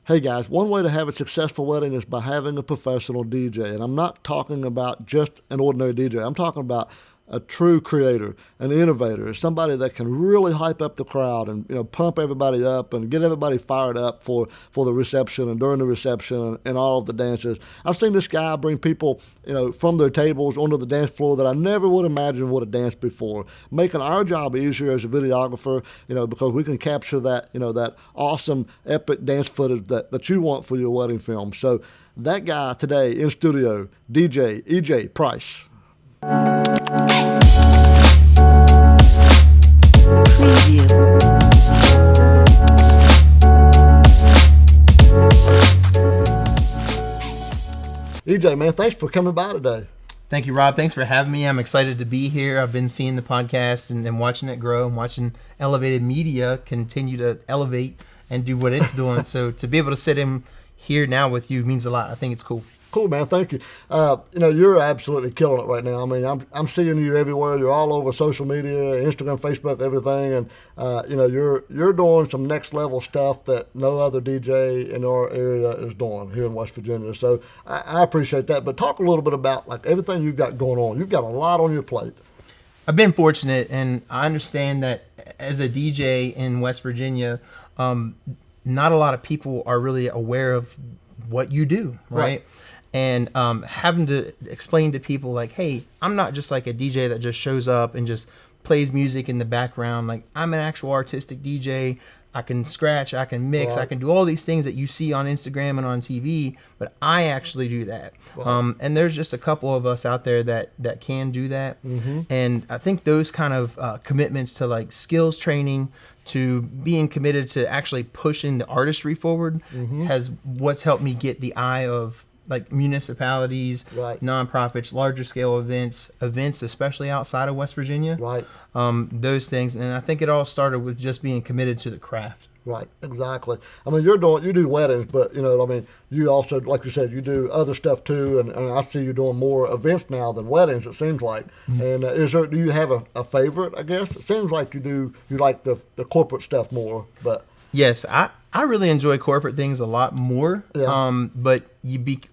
Hey guys, one way to have a successful wedding is by having a professional DJ. And I'm not talking about just an ordinary DJ. I'm talking about a true creator, an innovator, somebody that can really hype up the crowd and pump everybody up and get everybody fired up for the reception and during the reception and all of the dances. I've seen this guy bring people from their tables onto the dance floor that I never would imagine would have danced before, making our job easier as a videographer, because we can capture that that awesome epic dance footage that you want for your wedding film. So that guy today in studio, DJ EJ Price. Preview. EJ, man, thanks for coming by today. Thank you, Rob. Thanks for having me. I'm excited to be here. I've been seeing the podcast and watching it grow and watching Elevated Media continue to elevate and do what it's doing. So to be able to sit in here now with you means a lot. I think it's cool. Cool, man. Thank you. You're absolutely killing it right now. I mean, I'm seeing you everywhere. You're all over social media, Instagram, Facebook, everything, and you're doing some next level stuff that no other DJ in our area is doing here in West Virginia. So I appreciate that. But talk a little bit about like everything you've got going on. You've got a lot on your plate. I've been fortunate, and I understand that as a DJ in West Virginia, not a lot of people are really aware of what you do, right? And having to explain to people like, hey, I'm not just like a DJ that just shows up and just plays music in the background. Like, I'm an actual artistic DJ. I can scratch, I can mix, I can do all these things that you see on Instagram and on TV, but I actually do that. And there's just a couple of us out there that can do that. Mm-hmm. And I think those kind of commitments to like skills training, to being committed to actually pushing the artistry forward has what's helped me get the eye of like municipalities, nonprofits, larger scale events especially outside of West Virginia, those things. And I think it all started with just being committed to the craft. Right, exactly. I mean, you do weddings, but you also, like you said, you do other stuff too. And I see you doing more events now than weddings, it seems like. Mm-hmm. And do you have a favorite? I guess it seems like you like the corporate stuff more, but. Yes, I really enjoy corporate things a lot more. Yeah. But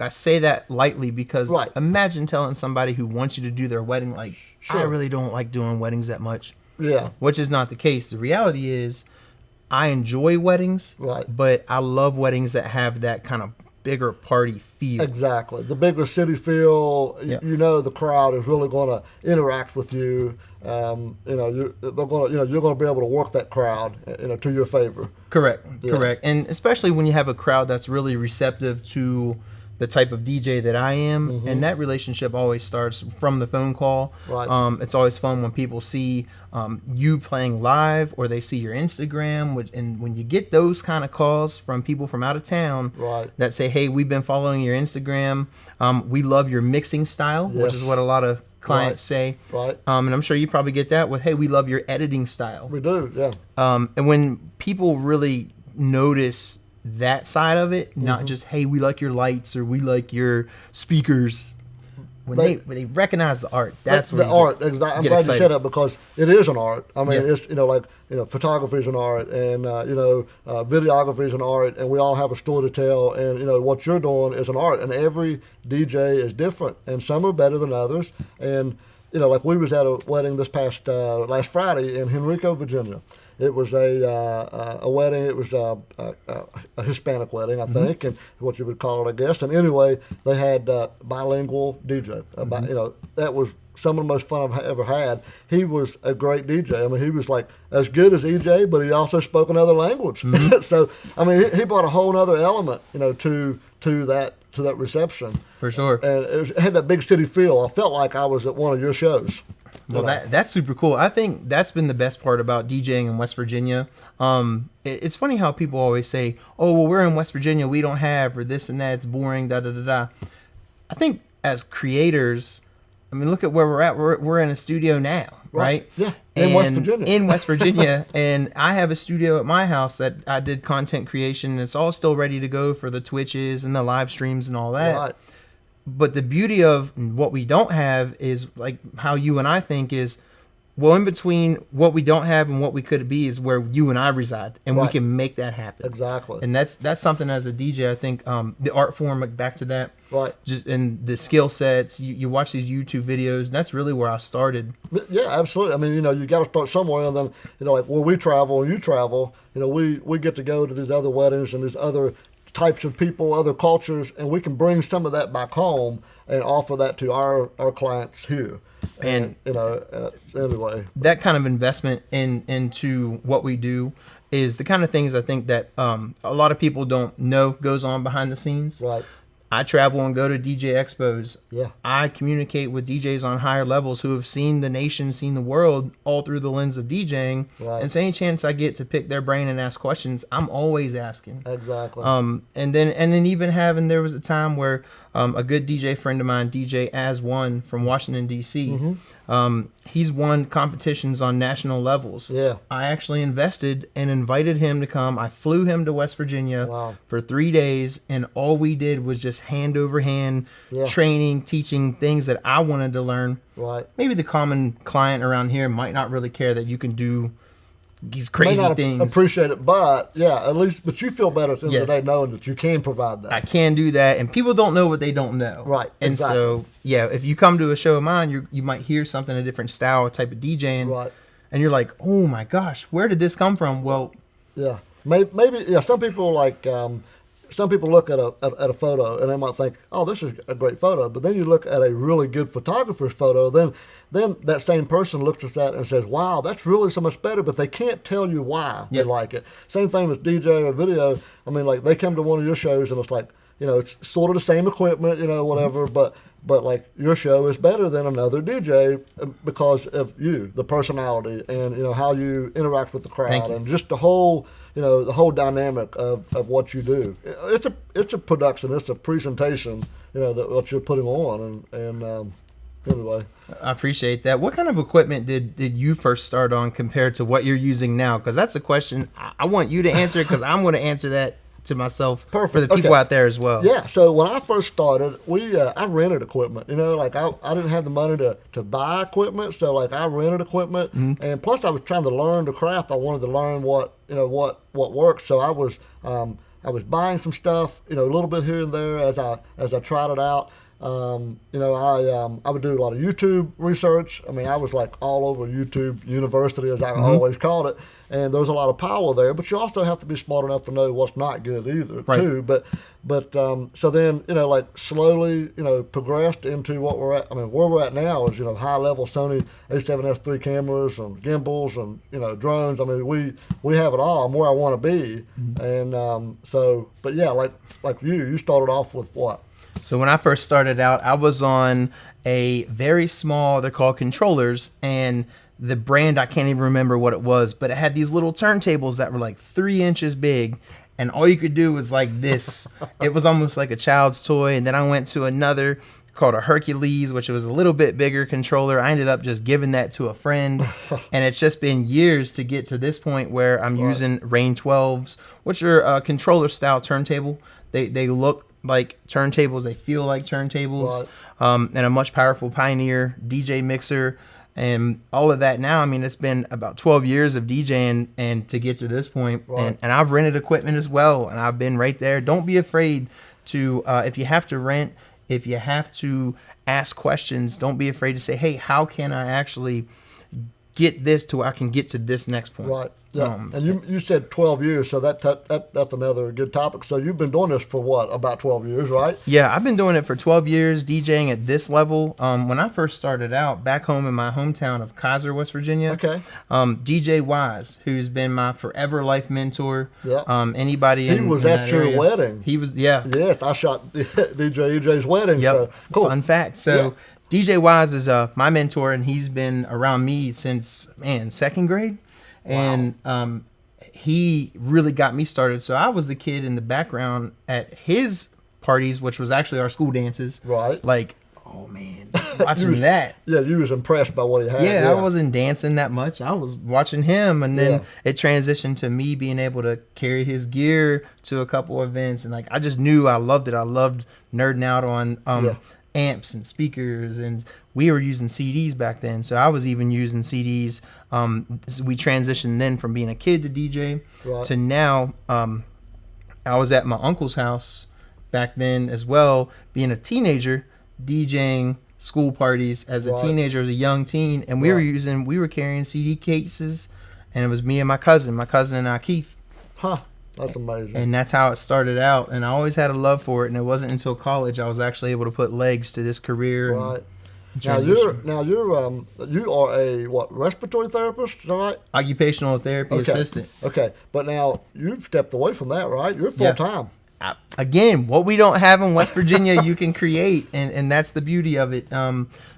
I say that lightly because imagine telling somebody who wants you to do their wedding, like, I really don't like doing weddings that much. Yeah. Which is not the case. The reality is I enjoy weddings, but I love weddings that have that kind of bigger party feel. Exactly. The bigger city feel, the crowd is really going to interact with you. You're going to be able to work that crowd, to your favor. Correct. And especially when you have a crowd that's really receptive to the type of DJ that I am, and that relationship always starts from the phone call. It's always fun when people see you playing live or they see your Instagram, and when you get those kind of calls from people from out of town that say, hey, we've been following your Instagram, we love your mixing style, which is what a lot of clients say. And I'm sure you probably get that with, hey, we love your editing style. We do, yeah. And when people really notice that side of it, not just, hey, we like your lights or we like your speakers. When they recognize the art, that's the art. Exactly. I'm glad you said that because it is an art. I mean, it's photography is an art, and videography is an art, and we all have a story to tell. And what you're doing is an art, and every DJ is different, and some are better than others. And like we was at a wedding this past last Friday in Henrico, Virginia. It was a wedding. It was a Hispanic wedding, I think, and what you would call it, I guess. And anyway, they had bilingual DJ. That was some of the most fun I've ever had. He was a great DJ. I mean, he was like as good as EJ, but he also spoke another language. So, I mean, he brought a whole other element, to that reception. For sure. And it had that big city feel. I felt like I was at one of your shows. Well, that's super cool. I think that's been the best part about DJing in West Virginia. It's funny how people always say, oh, well, we're in West Virginia, we don't have, or this and that, it's boring, da-da-da-da. I think as creators, I mean, look at where we're at. We're in a studio now, right? Yeah, in West Virginia. In West Virginia, and I have a studio at my house that I did content creation. And it's all still ready to go for the Twitches and the live streams and all that. Right. But the beauty of what we don't have is like how you and I think is Well, in between what we don't have and what we could be is where you and I reside, and we can make that happen. Exactly. And that's something as a DJ. I think the art form, back to that, right? Just and the skill sets. You watch these YouTube videos, and that's really where I started. Yeah, absolutely. I mean, you got to start somewhere, and then like where we travel and you travel, we get to go to these other weddings and these other types of people, other cultures, and we can bring some of that back home and offer that to our clients here. And anyway, that kind of investment into what we do is the kind of things I think that a lot of people don't know goes on behind the scenes. Right. I travel and go to DJ expos. Yeah. I communicate with DJs on higher levels who have seen the nation, seen the world all through the lens of DJing. Right. And so any chance I get to pick their brain and ask questions, I'm always asking. Exactly. And then even there was a time where a good DJ friend of mine, DJ As1 from Washington, D.C., he's won competitions on national levels. Yeah. I actually invested and invited him to come. I flew him to West Virginia for 3 days, and all we did was just hand over hand training, teaching things that I wanted to learn. Right. Maybe the common client around here might not really care that you can do these crazy things. Appreciate it, but but you feel better at the end of the day knowing that you can provide that. I can do that, and people don't know what they don't know. Right. And exactly. so, if you come to a show of mine, you might hear something, a different style or type of DJing, right, and you're like, oh my gosh, where did this come from? Well, maybe some people some people look at a photo and they might think, oh, this is a great photo, but then you look at a really good photographer's photo, then that same person looks at that and says, wow, that's really so much better, but they can't tell you why they like it. Same thing with DJ or video. I mean, like, they come to one of your shows and it's like, it's sort of the same equipment, whatever, but like your show is better than another DJ because of you, the personality, and how you interact with the crowd, and just the whole the whole dynamic of what you do. It's a production, it's a presentation, that what you're putting on, and anyway. I appreciate that. What kind of equipment did you first start on compared to what you're using now? Because that's a question I want you to answer, because I'm going to answer that to myself. Perfect. For the people out there as well. Yeah, so when I first started, I rented equipment. Like I didn't have the money to buy equipment, so like I rented equipment, and plus I was trying to learn the craft. I wanted to learn what works. So I was buying some stuff, a little bit here and there as I tried it out. I would do a lot of YouTube research. I mean, I was like all over YouTube University, as I always called it, and there's a lot of power there. But you also have to be smart enough to know what's not good either, too. But so then like slowly progressed into what we're at. I mean, where we're at now is high level Sony A7S III cameras and gimbals and drones. I mean, we have it all. I'm where I want to be, and but yeah, like you started off with what? So when I first started out, I was on a very small, they're called controllers, and the brand, I can't even remember what it was, but it had these little turntables that were like 3 inches big, and all you could do was like this. It was almost like a child's toy. And then I went to another called a Hercules, which was a little bit bigger controller. I ended up just giving that to a friend, and it's just been years to get to this point where I'm using Rain 12s, which are a controller style turntable. They look like turntables, they feel like turntables, and a much powerful Pioneer DJ mixer and all of that. Now, I mean, it's been about 12 years of DJing and to get to this point, and I've rented equipment as well, and I've been right there. Don't be afraid to, if you have to rent, if you have to ask questions, don't be afraid to say, hey, how can I actually get this to where I can get to this next point? Right. Yeah. And you said 12 years, so that's another good topic. So you've been doing this for what, about 12 years, right? Yeah, I've been doing it for 12 years, DJing at this level. When I first started out back home in my hometown of Kaiser, West Virginia, DJ Wise, who's been my forever life mentor. Yeah. Anybody he was at your area, wedding. He was, yeah. Yes, I shot DJEJ's wedding. Yep. So cool. Fun fact. So DJ Wise is my mentor, and he's been around me since, second grade. And he really got me started. So I was the kid in the background at his parties, which was actually our school dances. Right. Like, oh man, watching that. Yeah, you was impressed by what he had. Yeah, I wasn't dancing that much. I was watching him, and then it transitioned to me being able to carry his gear to a couple events, and like I just knew I loved it. I loved nerding out on amps and speakers, and we were using CDs back then. So I was even using CDs. So we transitioned then from being a kid to DJ to now. I was at my uncle's house back then as well, being a teenager, DJing school parties as a teenager, as a young teen, and we were carrying CD cases, and it was me and my cousin and I, Keith. Huh. That's amazing. And that's how it started out. And I always had a love for it. And it wasn't until college I was actually able to put legs to this career. Right. Now you are a respiratory therapist? Is that right? Occupational therapy assistant. Okay. But now you've stepped away from that, right? You're full time. Again, what we don't have in West Virginia, you can create, and that's the beauty of it.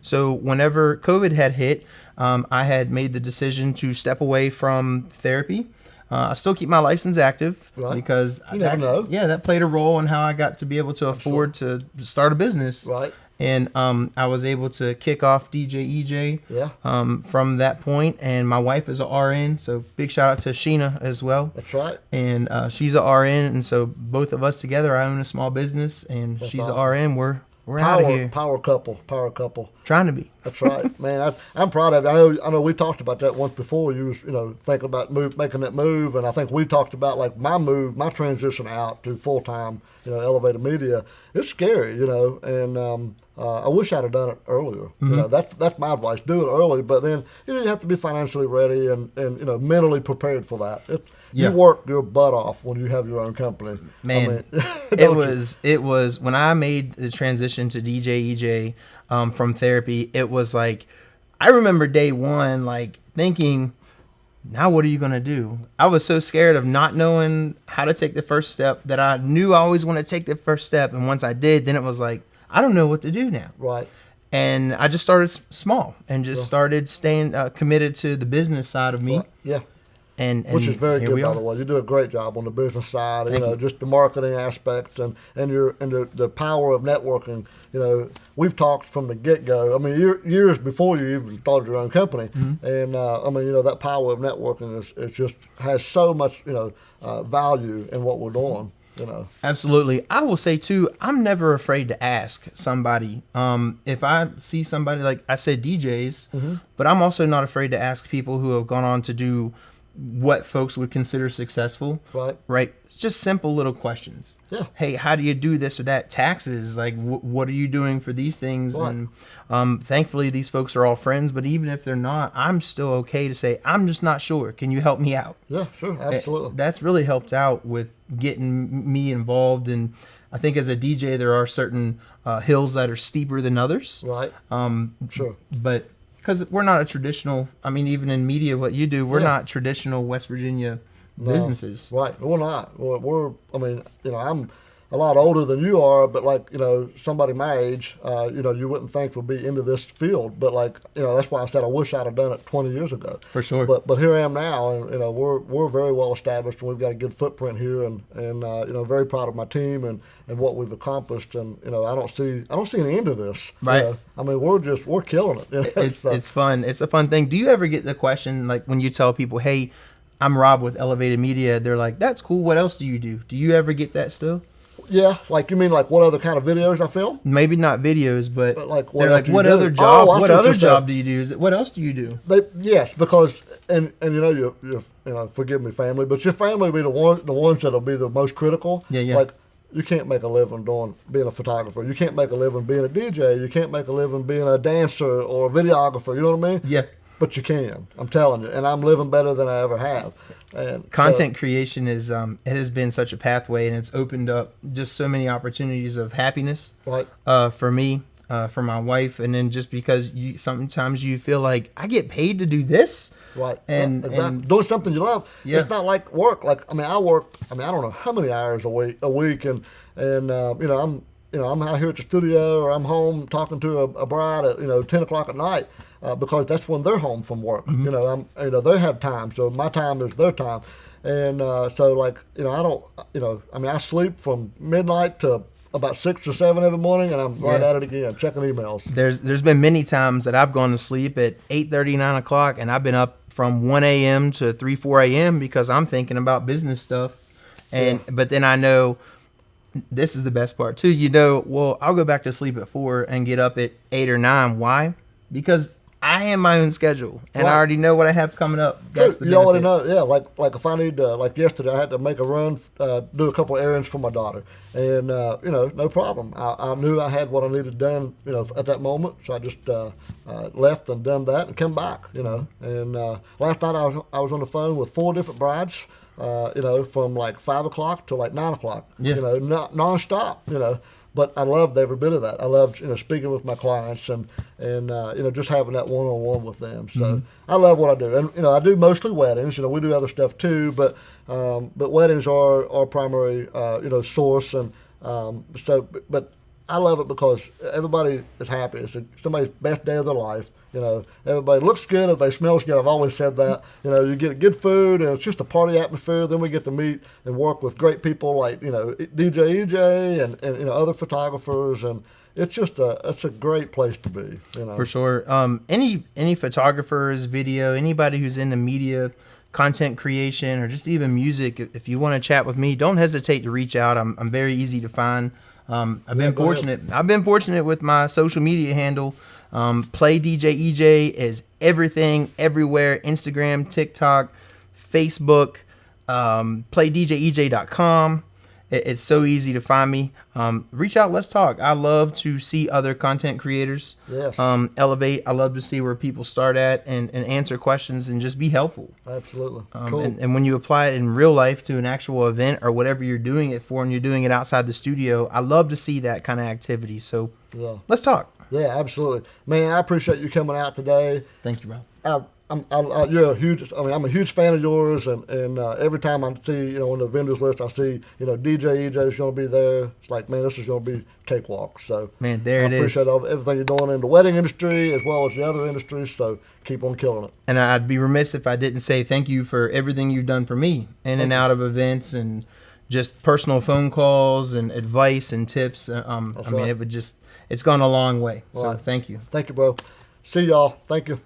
So whenever COVID had hit, I had made the decision to step away from therapy. I still keep my license active because that played a role in how I got to be able to afford to start a business. Right. And I was able to kick off DJEJ from that point. And my wife is a RN, so big shout out to Sheena as well. That's right. And she's a RN, and so both of us together, I own a small business, and she's awesome. A RN. We're out of here. Power couple. Trying to be. That's right, man. I'm proud of it. I know. We talked about that once before. You was, thinking about making that move, and I think we talked about like my transition out to full time, elevated media. It's scary, and I wish I'd have done it earlier. Mm-hmm. That's my advice. Do it early, but then you have to be financially ready and mentally prepared for that. You work your butt off when you have your own company. Man, it was when I made the transition to DJEJ from therapy. It was like, I remember day one, like thinking, now what are you going to do? I was so scared of not knowing how to take the first step that I knew I always wanted to take the first step. And once I did, then it was like, I don't know what to do now. Right. And I just started small and just started staying committed to the business side of me. Right. Yeah. And which is very good, by the way. You do a great job on the business side. Just the marketing aspect and the power of networking. We've talked from the get go. I mean, years before you even started your own company, and that power of networking is just has so much value in what we're doing. Absolutely. I will say too, I'm never afraid to ask somebody. If I see somebody, like I said, DJs, but I'm also not afraid to ask people who have gone on to do what folks would consider successful. Right. It's just simple little questions. Yeah. Hey, how do you do this or that? Taxes, like what are you doing for these things? Right. And thankfully these folks are all friends, but even if they're not, I'm still okay to say, I'm just not sure. Can you help me out? Yeah, sure. Absolutely. That's really helped out with getting me involved. And I think as a DJ, there are certain hills that are steeper than others. Right. Sure. But because we're not a traditional, even in media, what you do, we're not traditional West Virginia businesses. Right. We're not. I'm a lot older than you are, but somebody my age, you wouldn't think would be into this field. But that's why I said I wish I'd have done it 20 years ago. For sure. But here I am now, and we're very well established, and we've got a good footprint here, and very proud of my team and what we've accomplished. And I don't see an end to this. Right. We're killing it. It's fun. It's a fun thing. Do you ever get the question, like when you tell people, hey, I'm Rob with Elevated Media, they're like, that's cool. What else do you do? Do you ever get that still? Yeah, you mean what other kind of videos I film? Maybe not videos, but what other job? What other job do you do? What else do you do? Yes, because and you forgive me, family, but your family will be the ones that'll be the most critical. Yeah. You can't make a living being a photographer. You can't make a living being a DJ. You can't make a living being a dancer or a videographer. You know what I mean? Yeah. But you can. I'm telling you, and I'm living better than I ever have. And content creation is it has been such a pathway, and it's opened up just so many opportunities of happiness. Right. For me, for my wife, and then just because sometimes you feel like I get paid to do this. Right. And doing something you love. Yeah. It's not like work. I work. I don't know how many hours a week, and I'm out here at the studio, or I'm home talking to a bride at 10 o'clock at night. Because that's when they're home from work. They have time, so my time is their time, and I don't. I sleep from midnight to about 6 or 7 every morning, and I'm right at it again, checking emails. There's been many times that I've gone to sleep at 8:30, 9 o'clock, and I've been up from 1 a.m. to 3, 4 a.m. because I'm thinking about business stuff, but then I know this is the best part too. You know, well, I'll go back to sleep at 4 and get up at 8 or 9. Why? Because I am my own schedule, and I already know what I have coming up. That's the you benefit. already know, yeah. Like if I need to, like yesterday, I had to make a run, do a couple of errands for my daughter, and you know, no problem. I knew I had what I needed done, you know, at that moment, so I just left and done that and came back, you know. And last night I was on the phone with 4 different brides, you know, from like 5 o'clock to like 9 o'clock, you know, nonstop, you know. But I loved every bit of that. I loved, you know, speaking with my clients and you know, just having that one-on-one with them. So I love what I do. And, you know, I do mostly weddings. You know, we do other stuff too, but weddings are our primary, you know, source. And but I love it because everybody is happy. It's somebody's best day of their life. You know, everybody looks good, everybody smells good. I've always said that. You know, you get good food, and it's just a party atmosphere. Then we get to meet and work with great people like, you know, DJEJ and you know, other photographers, and it's just it's a great place to be. You know, for sure. Any photographers, video, anybody who's into media, content creation, or just even music, if you want to chat with me, don't hesitate to reach out. I'm very easy to find. I've been fortunate. I've been fortunate with my social media handle. PlayDJEJ is everything, everywhere. Instagram, TikTok, Facebook, PlayDJEJ.com. It's so easy to find me. Reach out, let's talk. I love to see other content creators elevate. I love to see where people start at and answer questions and just be helpful. Absolutely. Cool. And when you apply it in real life to an actual event or whatever you're doing it for, and you're doing it outside the studio, I love to see that kind of activity. So let's talk. Yeah, absolutely. Man, I appreciate you coming out today. Thank you, Rob. You're a huge. I mean, I'm a huge fan of yours, and every time I see, you know, on the vendors list, I see, you know, DJEJ is going to be there. It's like, man, this is going to be cakewalk. So, man, there it is. I appreciate everything you're doing in the wedding industry as well as the other industries. So, keep on killing it. And I'd be remiss if I didn't say thank you for everything you've done for me in and out of events and just personal phone calls and advice and tips. I mean, it's gone a long way. So, thank you. Thank you, bro. See y'all. Thank you.